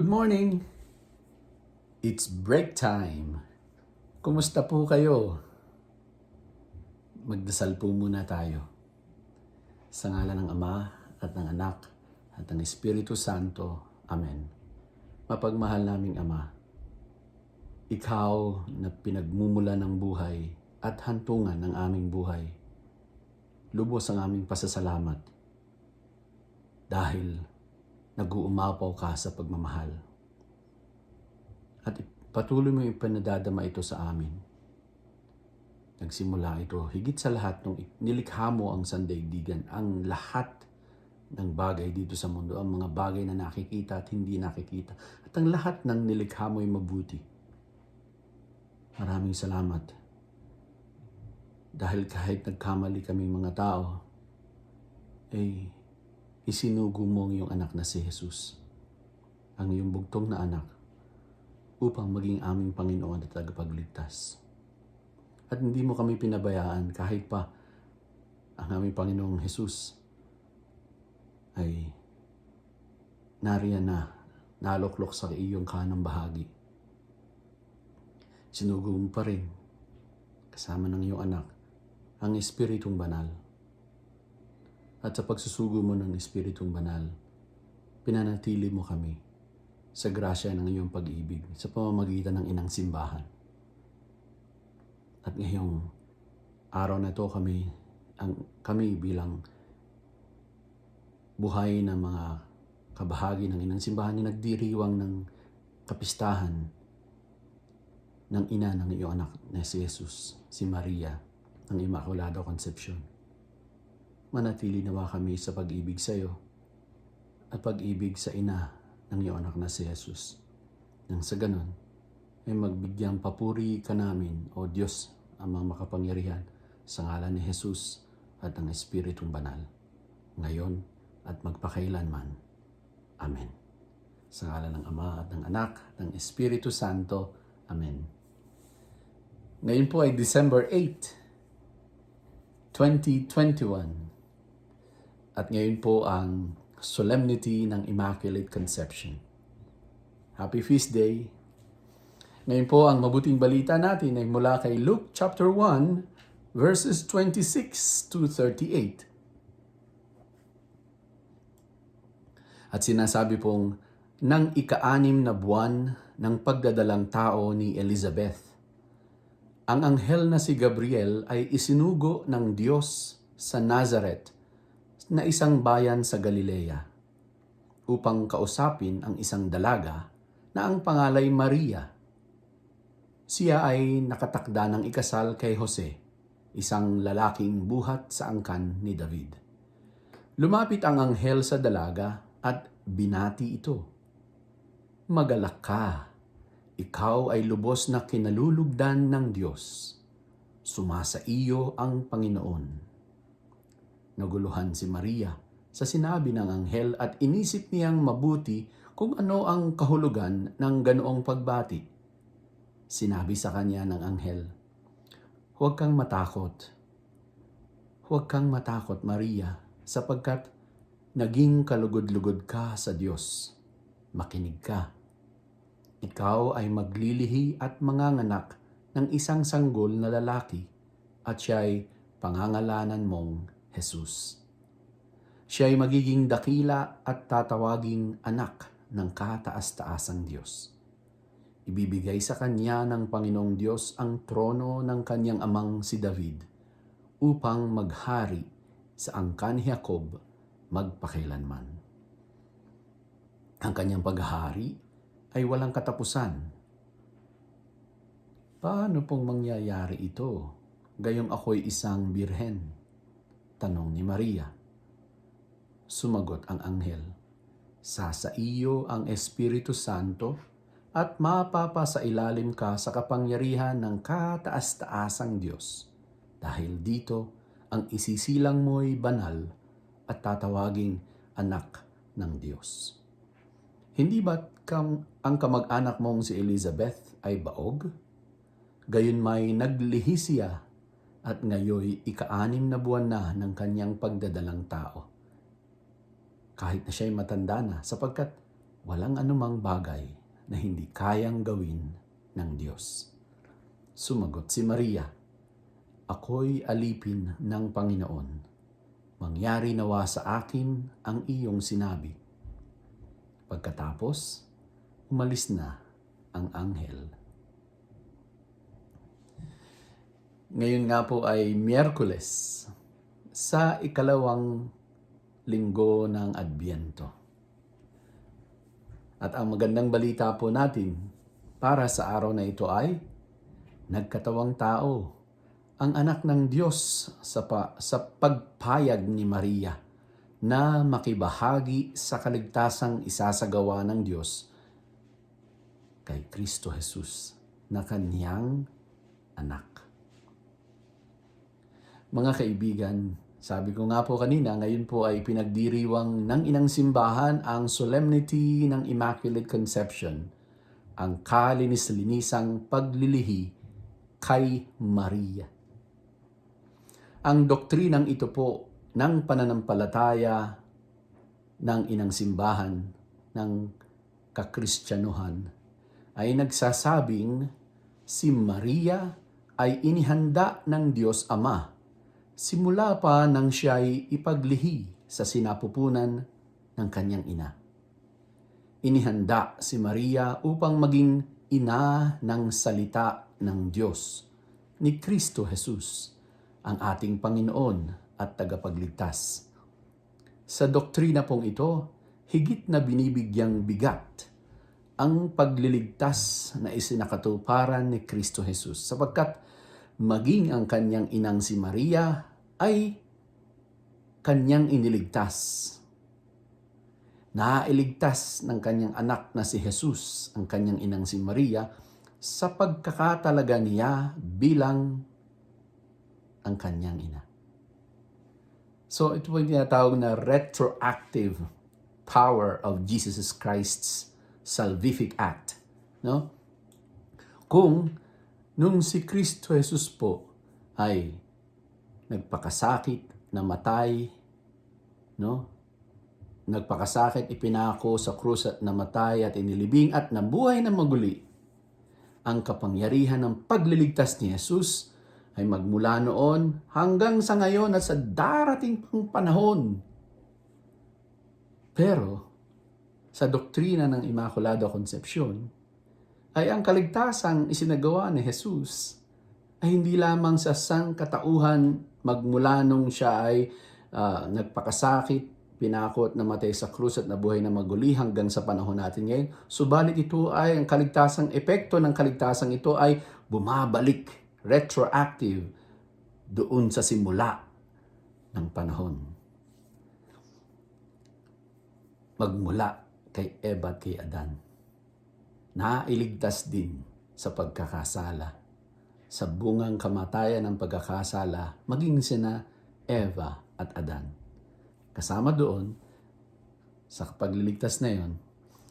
Good morning! It's break time. Kumusta po kayo? Magdasal po muna tayo. Sa ngalan ng Ama at ng Anak at ng Espiritu Santo. Amen. Mapagmahal naming Ama, Ikaw na pinagmumula ng buhay at hantungan ng aming buhay. Lubos ang aming pasasalamat dahil nag-uumapaw ka sa pagmamahal. At patuloy mo yung pinadadama ito sa amin. Nagsimula ito higit sa lahat nung nilikha mo ang sandaigdigan, ang lahat ng bagay dito sa mundo, ang mga bagay na nakikita at hindi nakikita, at ang lahat ng nilikha mo ay mabuti. Maraming salamat. Dahil kahit nagkamali kaming mga tao, isinugo mo ang iyong anak na si Jesus, ang iyong bugtong na anak, upang maging aming Panginoon at tagapagligtas. At hindi mo kami pinabayaan kahit pa ang aming Panginoong Jesus ay nariyan na, naluklok sa iyong kanang bahagi. Sinugo mo pa rin, kasama ng iyong anak, ang Espiritong Banal. At sa pagsusugo mo ng Espiritong Banal, pinanatili mo kami sa grasya ng iyong pag-ibig sa pamamagitan ng Inang Simbahan. At ngayong araw na ito kami bilang buhay na mga kabahagi ng Inang Simbahan na nagdiriwang ng kapistahan ng ina ng iyong anak na si Jesus, si Maria, ng Immaculada Concepcion. Manatili nawa kami sa pag-ibig sa iyo at pag-ibig sa ina ng iyong anak na si Jesus. Nang sa ganon, ay magbigyang papuri ka namin, O Diyos, amang makapangyarihan, sa ngalan ni Jesus at ng Espiritong Banal, ngayon at magpakailanman. Amen. Sa ngalan ng Ama at ng Anak at ng Espiritu Santo. Amen. Ngayon po ay December 8, 2021. At ngayon po ang Solemnity ng Immaculate Conception. Happy Feast Day! Ngayon po ang mabuting balita natin ay mula kay Luke chapter 1, verses 26 to 38. At sinasabi pong, nang ika-6 na buwan ng pagdadalang tao ni Elizabeth, ang anghel na si Gabriel ay isinugo ng Diyos sa Nazareth na isang bayan sa Galilea upang kausapin ang isang dalaga na ang pangalay Maria. Siya ay nakatakda ng ikasal kay Jose, isang lalaking buhat sa angkan ni David. Lumapit ang anghel sa dalaga at binati ito. Magalak ka, ikaw ay lubos na kinalulugdan ng Diyos. Sumasa iyo ang Panginoon. Naguluhan si Maria sa sinabi ng anghel at inisip niyang mabuti kung ano ang kahulugan ng ganoong pagbati. Sinabi sa kanya ng anghel, huwag kang matakot. Huwag kang matakot, Maria, sapagkat naging kalugod-lugod ka sa Diyos. Makinig ka. Ikaw ay maglilihi at manganganak ng isang sanggol na lalaki at siya ay pangangalanan mong Jesus. Siya ay magiging dakila at tatawaging anak ng kataas-taasang Diyos. Ibibigay sa kanya ng Panginoong Diyos ang trono ng kanyang amang si David upang maghari sa angkan ni Jacob magpakailanman. Ang kanyang paghahari ay walang katapusan. Paano pong mangyayari ito? Gayong ako'y isang birhen. Tanong ni Maria. Sumagot ang anghel, Sasa iyo ang Espiritu Santo at mapapasailalim ka sa kapangyarihan ng kataas-taasang Diyos. Dahil dito, ang isisilang mo'y banal at tatawaging anak ng Diyos. Hindi ba't ang kamag-anak mong si Elizabeth ay baog? Gayon may naglihi siya at ngayoy ika-6 na buwan na ng kanyang pagdadalang tao. Kahit na siya'y matanda na sapagkat walang anumang bagay na hindi kayang gawin ng Diyos. Sumagot si Maria, Ako'y alipin ng Panginoon. Mangyari nawa sa akin ang iyong sinabi. Pagkatapos, umalis na ang anghel. Ngayon nga po ay Miyerkules sa 2 linggo ng Adbyento. At ang magandang balita po natin para sa araw na ito ay nagkatawang tao, ang anak ng Diyos sa pagpayag ni Maria na makibahagi sa kaligtasang isasagawa ng Diyos kay Kristo Jesus na kanyang anak. Mga kaibigan, sabi ko nga po kanina, ngayon po ay pinagdiriwang ng inang simbahan ang Solemnity ng Immaculate Conception, ang kalinis-linisang paglilihi kay Maria. Ang doktrinang ito po ng pananampalataya ng inang simbahan ng kakristyanuhan ay nagsasabing si Maria ay inihanda ng Diyos Ama simula pa nang siya'y ipaglihi sa sinapupunan ng kanyang ina. Inihanda si Maria upang maging ina ng salita ng Diyos ni Kristo Jesus, ang ating Panginoon at tagapagligtas. Sa doktrina pong ito, higit na binibigyang bigat ang pagliligtas na isinakatuparan ni Kristo Jesus sapagkat maging ang kanyang inang si Maria ay kanyang iniligtas. Nailigtas ng kanyang anak na si Jesus, ang kanyang inang si Maria, sa pagkakatalaga niya bilang ang kanyang ina. So ito po yung tinatawag na retroactive power of Jesus Christ's salvific act. No? Kung nung si Kristo Jesus po ay nagpakasakit, namatay, no? Nagpakasakit, ipinako sa krus at namatay at inilibing at nabuhay na maguli. Ang kapangyarihan ng pagliligtas ni Jesus ay magmula noon hanggang sa ngayon at sa darating pang panahon. Pero sa doktrina ng Immaculada Concepcion ay ang kaligtasang isinagawa ni Jesus ay hindi lamang sa sangkatauhan magmula nung siya ay nagpakasakit, pinako at namatay sa krus at nabuhay na maguli hanggang sa panahon natin ngayon. Subalit ito ay ang kaligtasang epekto ng kaligtasang ito ay bumabalik, retroactive, doon sa simula ng panahon. Magmula kay Eva at kay Adan. Nailigtas din sa pagkakasala. Sa bungang kamatayan ng pagkakasala, maging sina Eva at Adan. Kasama doon, sa pagliligtas na yon,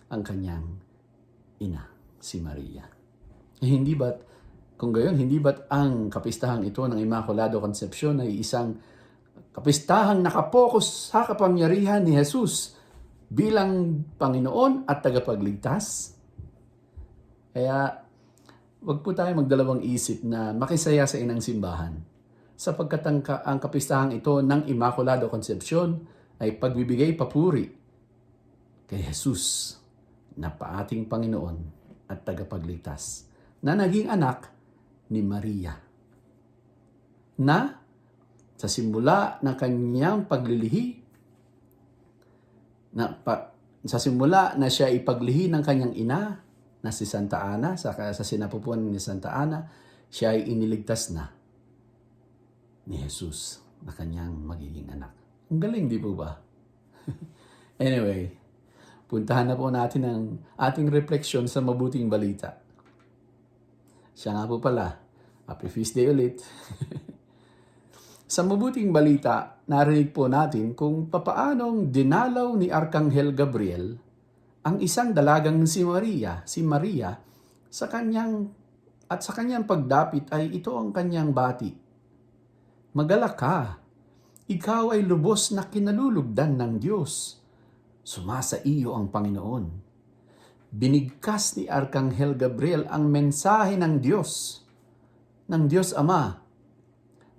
ang kanyang ina, si Maria. Hindi ba't, kung gayon, hindi ba't ang kapistahang ito ng Immaculada Concepcion ay isang kapistahang nakapokus sa kapangyarihan ni Jesus bilang Panginoon at tagapagligtas? Kaya, wag po tayo magdalawang isip na makisaya sa inang simbahan sapagkat ang kapistahang ito ng Immaculada Concepcion ay pagbibigay papuri kay Jesus na paating Panginoon at tagapagligtas na naging anak ni Maria na sa simula ng kanyang paglilihi Sa simula na siya ipaglihi ng kanyang ina na si Santa Ana, sa sinapupuan ni Santa Ana, siya ay iniligtas na ni Jesus na kanyang magiging anak. Ang galing, di po ba? Anyway, puntahan na po natin ang ating refleksyon sa mabuting balita. Siya nga po pala, Happy Feast Day ulit. Sa mabuting balita, narinig po natin kung papaanong dinalaw ni Arkanghel Gabriel ang isang dalagang si Maria, sa kanyang pagdapit ay ito ang kanyang bati. Magalak ka, ikaw ay lubos na kinalulugdan ng Diyos. Sumasa iyo ang Panginoon. Binigkas ni Arkanghel Gabriel ang mensahe ng Diyos Ama,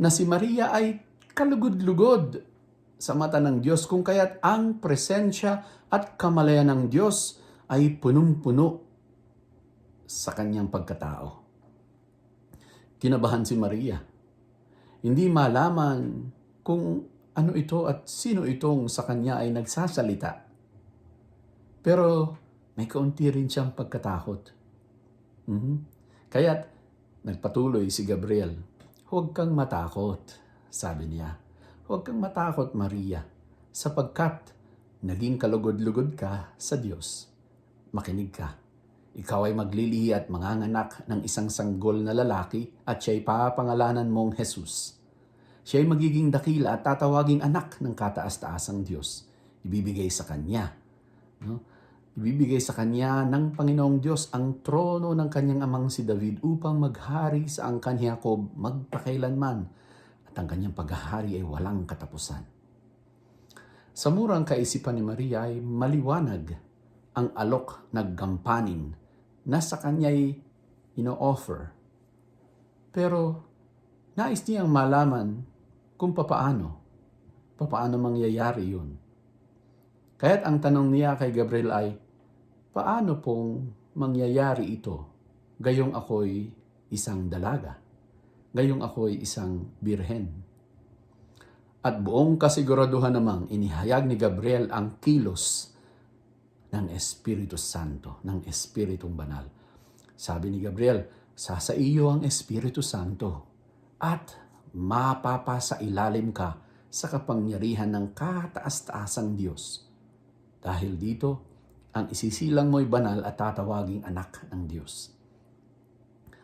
na si Maria ay kalugod-lugod sa mata ng Diyos, kung kaya't ang presensya at kamalayan ng Diyos ay punong-puno sa kanyang pagkatao. Kinabahan si Maria. Hindi malaman kung ano ito at sino itong sa kanya ay nagsasalita. Pero may kaunti rin siyang pagkatakot. Kaya't nagpatuloy si Gabriel. Huwag kang matakot, sabi niya. Huwag kang matakot, Maria, sapagkat naging kalugod-lugod ka sa Diyos. Makinig ka. Ikaw ay maglilihi at manganganak ng isang sanggol na lalaki at siya'y papangalanan mong Jesus. Siya'y magiging dakila at tatawaging anak ng kataas-taasang Diyos. Ibibigay sa kanya. Ibibigay sa kanya ng Panginoong Diyos ang trono ng kanyang amang si David upang maghari sa angkan ni Jacob magpakailanman, at ang kanyang paghahari ay walang katapusan. Sa murang kaisipan ni Maria ay maliwanag ang alok na gampanin na sa kanya'y ino-offer. Pero nais niyang malaman kung papaano mangyayari yun. Kaya't ang tanong niya kay Gabriel ay, paano pong mangyayari ito? Gayong ako'y isang dalaga. Gayong ako'y isang birhen. At buong kasiguraduhan namang inihayag ni Gabriel ang kilos ng Espiritu Santo, ng Espiritong Banal. Sabi ni Gabriel, sa iyo ang Espiritu Santo at mapapasa ilalim ka sa kapangyarihan ng kataas-taasang Diyos. Dahil dito, ang isisilang mo'y banal at tatawaging anak ng Diyos.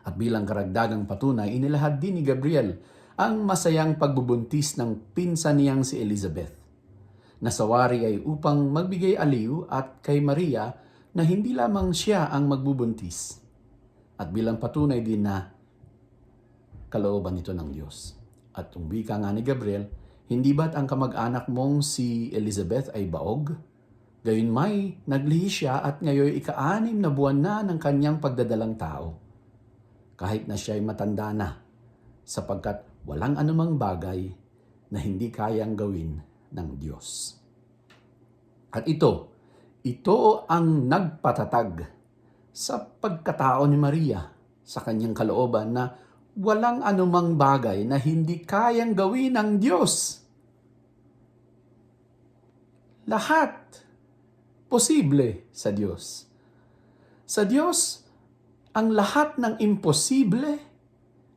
At bilang karagdagang patunay, inilahad din ni Gabriel ang masayang pagbubuntis ng pinsan niyang si Elizabeth. Nasawari ay upang magbigay aliw at kay Maria na hindi lamang siya ang magbubuntis. At bilang patunay din na kalooban ito ng Diyos. At wika nga ni Gabriel, hindi ba't ang kamag-anak mong si Elizabeth ay baog? Gayunmay, naglihi siya at ngayon ika-6 na buwan na ng kanyang pagdadalang tao. Kahit na siya ay matanda na, sapagkat walang anumang bagay na hindi kayang gawin ng Diyos. At ito ang nagpatatag sa pagkatao ni Maria sa kanyang kalooban na walang anumang bagay na hindi kayang gawin ng Diyos. Lahat posible sa Diyos. Sa Diyos, ang lahat ng imposible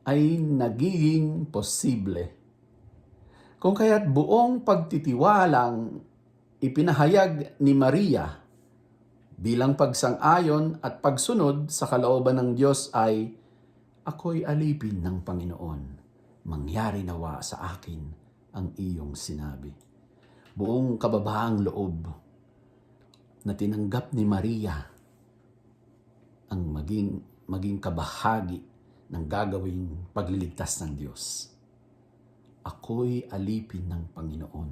ay nagiging posible. Kung kaya't buong pagtitiwalang ipinahayag ni Maria bilang pagsang-ayon at pagsunod sa kalooban ng Diyos ay, ako'y alipin ng Panginoon. Mangyari nawa sa akin ang iyong sinabi. Buong kababaang loob na tinanggap ni Maria ang maging kabahagi ng gagawing pagliligtas ng Diyos. Ako'y alipin ng Panginoon.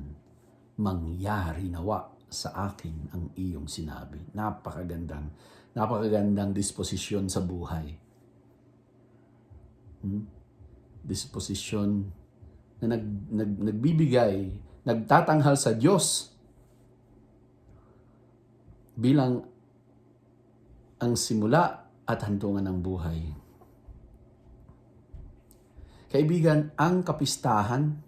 Mangyari nawa sa akin ang iyong sinabi. Napakagandang disposisyon sa buhay. Disposisyon na nagbibigay, nagtatanghal sa Diyos bilang ang simula at hantungan ng buhay. Kaibigan, ang kapistahan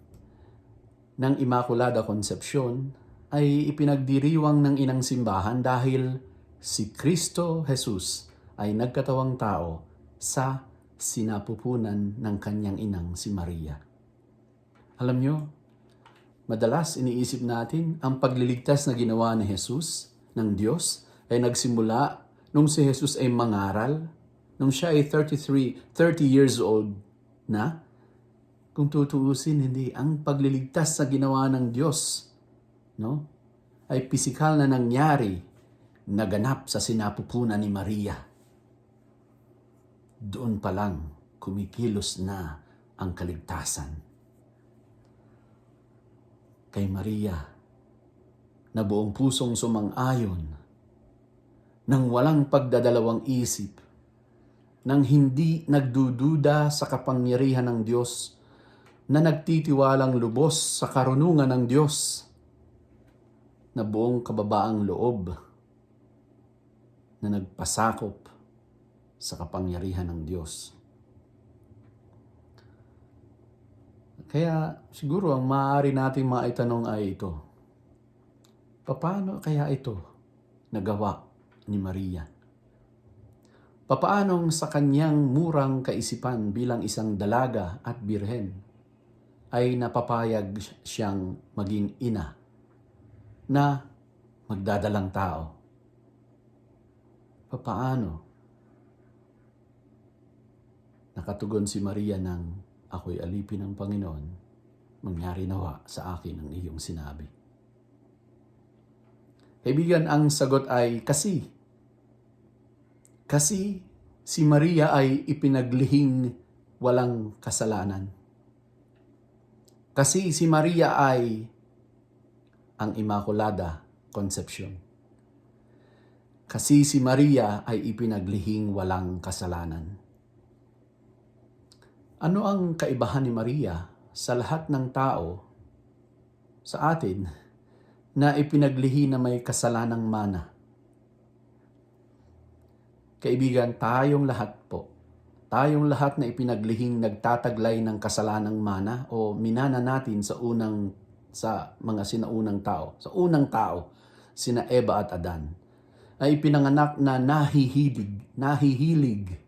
ng Immaculada Concepcion ay ipinagdiriwang ng inang simbahan dahil si Kristo Jesus ay nagkatawang tao sa sinapupunan ng kanyang inang si Maria. Alam nyo, madalas iniisip natin ang pagliligtas na ginawa ni Jesus ng Diyos ay nagsimula nung si Jesus ay mangaral, nung siya ay 30 years old na. Kung tutuusin, hindi. Ang pagliligtas na ginawa ng Diyos, no, ay pisikal na nangyari, naganap sa sinapupunan ni Maria. Doon pa lang kumikilos na ang kaligtasan. Kay Maria, na buong pusong sumang-ayon, nang walang pagdadalawang isip, nang hindi nagdududa sa kapangyarihan ng Diyos, na nagtitiwalang lubos sa karunungan ng Diyos, na buong kababaang loob, na nagpasakop sa kapangyarihan ng Diyos. Kaya siguro ang maaari nating maitanong ay ito. Paano kaya ito nagawa ni Maria? Papaanong sa kanyang murang kaisipan bilang isang dalaga at birhen ay napapayag siyang maging ina na magdadalang tao? Papaano? Nakatugon si Maria ng, "Ako'y alipin ng Panginoon, mangyari nawa sa akin ang iyong sinabi." Kaibigan, ang sagot ay kasi. Kasi si Maria ay ipinaglihing walang kasalanan. Kasi si Maria ay ang Immaculada Conception. Kasi si Maria ay ipinaglihing walang kasalanan. Ano ang kaibahan ni Maria sa lahat ng tao, sa atin, na ipinaglihi na may kasalanang mana? Kaibigan, tayong lahat po, tayong lahat na ipinaglihing nagtataglay ng kasalanang mana o minana natin sa mga sinaunang tao, sa unang tao, sina Eva at Adan, ay ipinanganak na nahihilig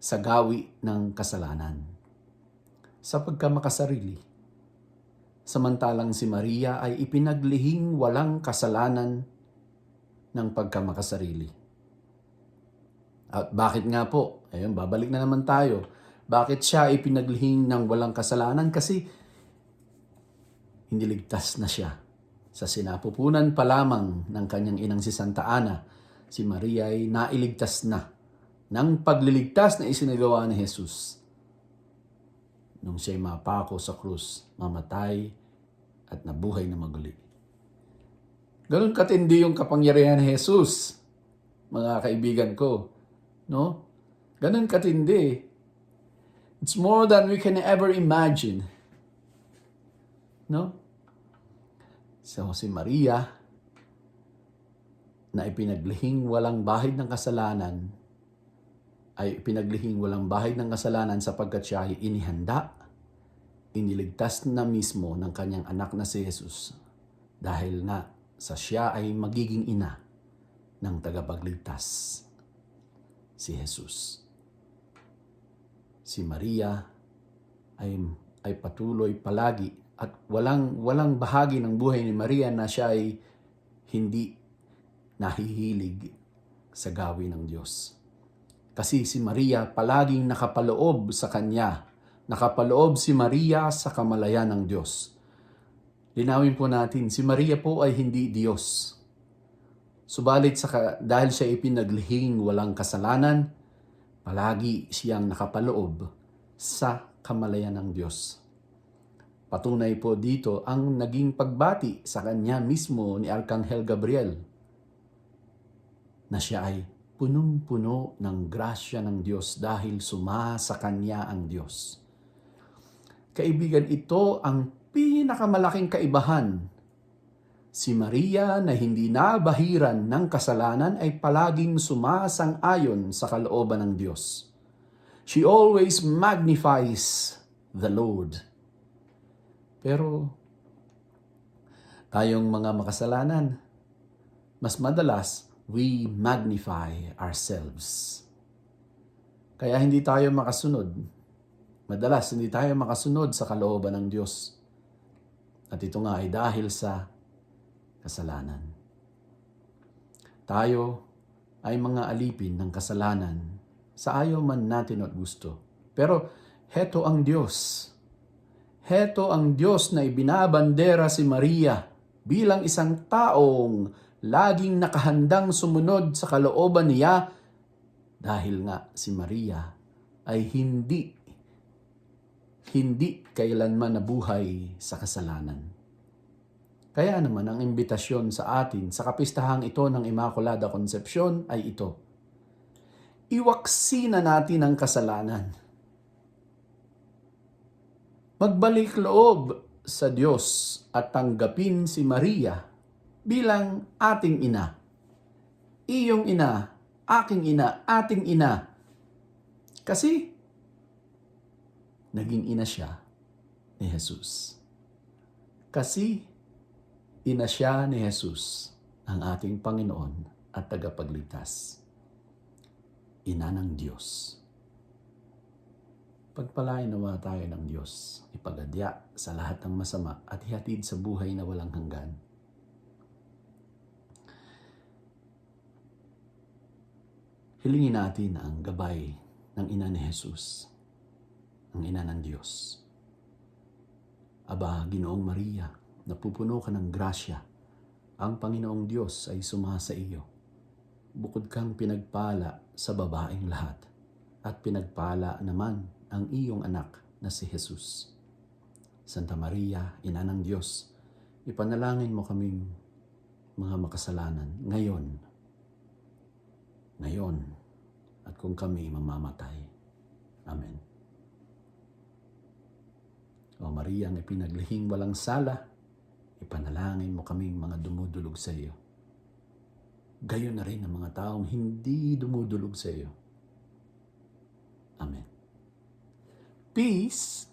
sa gawi ng kasalanan sa pagkamakasarili. Samantalang si Maria ay ipinaglihing walang kasalanan ng pagkamakasarili. At bakit nga po? Ayun, babalik na naman tayo. Bakit siya ipinaglihing ng walang kasalanan? Kasi hindi ligtas na siya. Sa sinapupunan pa lamang ng kanyang inang si Santa Ana, si Maria ay nailigtas na ng pagliligtas na isinagawa ni Jesus nung siya'y mapako sa krus, mamatay, at nabuhay na maguli. Ganun katindi yung kapangyarihan ni Jesus, mga kaibigan ko. No? Ganun katindi. It's more than we can ever imagine. No? So si Maria, na ipinaglihing walang bahid ng kasalanan, ay pinaglihing walang bahid ng kasalanan sapagkat siya ay inihanda, iniligtas na mismo ng kanyang anak na si Jesus dahil nga sa siya ay magiging ina ng tagapagligtas, si Jesus. Si Maria ay patuloy palagi at walang bahagi ng buhay ni Maria na siya ay hindi nahihilig sa gawi ng Diyos. Kasi si Maria palaging nakapaloob sa Kanya. Nakapaloob si Maria sa kamalayan ng Diyos. Linawin po natin, si Maria po ay hindi Diyos. Subalit dahil siya ipinaglihing walang kasalanan, palagi siyang nakapaloob sa kamalayan ng Diyos. Patunay po dito ang naging pagbati sa Kanya mismo ni Arkanghel Gabriel na siya ay punong-puno ng grasya ng Diyos dahil sumasa Kanya ang Diyos. Kaibigan, ito ang pinakamalaking kaibahan. Si Maria na hindi nabahiran ng kasalanan ay palaging sumasang-ayon sa kalooban ng Diyos. She always magnifies the Lord. Pero Tayong mga makasalanan, mas madalas, we magnify ourselves. Kaya hindi tayo makasunod. Madalas, hindi tayo makasunod sa kalooban ng Diyos. At ito nga ay dahil sa kasalanan. Tayo ay mga alipin ng kasalanan sa ayaw man natin at gusto. Pero heto ang Diyos. Heto ang Diyos na ibinabandera si Maria bilang isang taong laging nakahandang sumunod sa kalooban niya dahil nga si Maria ay hindi kailanman nabuhay sa kasalanan. Kaya naman ang imbitasyon sa atin sa kapistahang ito ng Immaculada Concepcion ay ito. Iwaksi na natin ang kasalanan. Magbalik loob sa Diyos at tanggapin si Maria bilang ating ina. Iyong ina, aking ina, ating ina. Kasi naging ina siya ni Jesus. Kasi ina siya ni Jesus, ang ating Panginoon at tagapagligtas. Ina ng Diyos. Pagpalain nawa tayo ng Diyos, ipagadya sa lahat ng masama at ihatid sa buhay na walang hanggan. Hilingin natin ang gabay ng ina ni Jesus, ang ina ng Diyos. Aba, Ginoong Maria, napupuno ka ng grasya. Ang Panginoong Diyos ay sumasa iyo. Bukod kang pinagpala sa babaeng lahat, at pinagpala naman ang iyong anak na si Jesus. Santa Maria, Ina ng Diyos, ipanalangin mo kaming mga makasalanan ngayon, at kung kami mamamatay. Amen. O Maria, ang ipinaglihing walang sala, ipanalangin mo kaming mga dumudulog sa iyo. Gayon na rin ang mga taong hindi dumudulog sa iyo. Amen. Peace.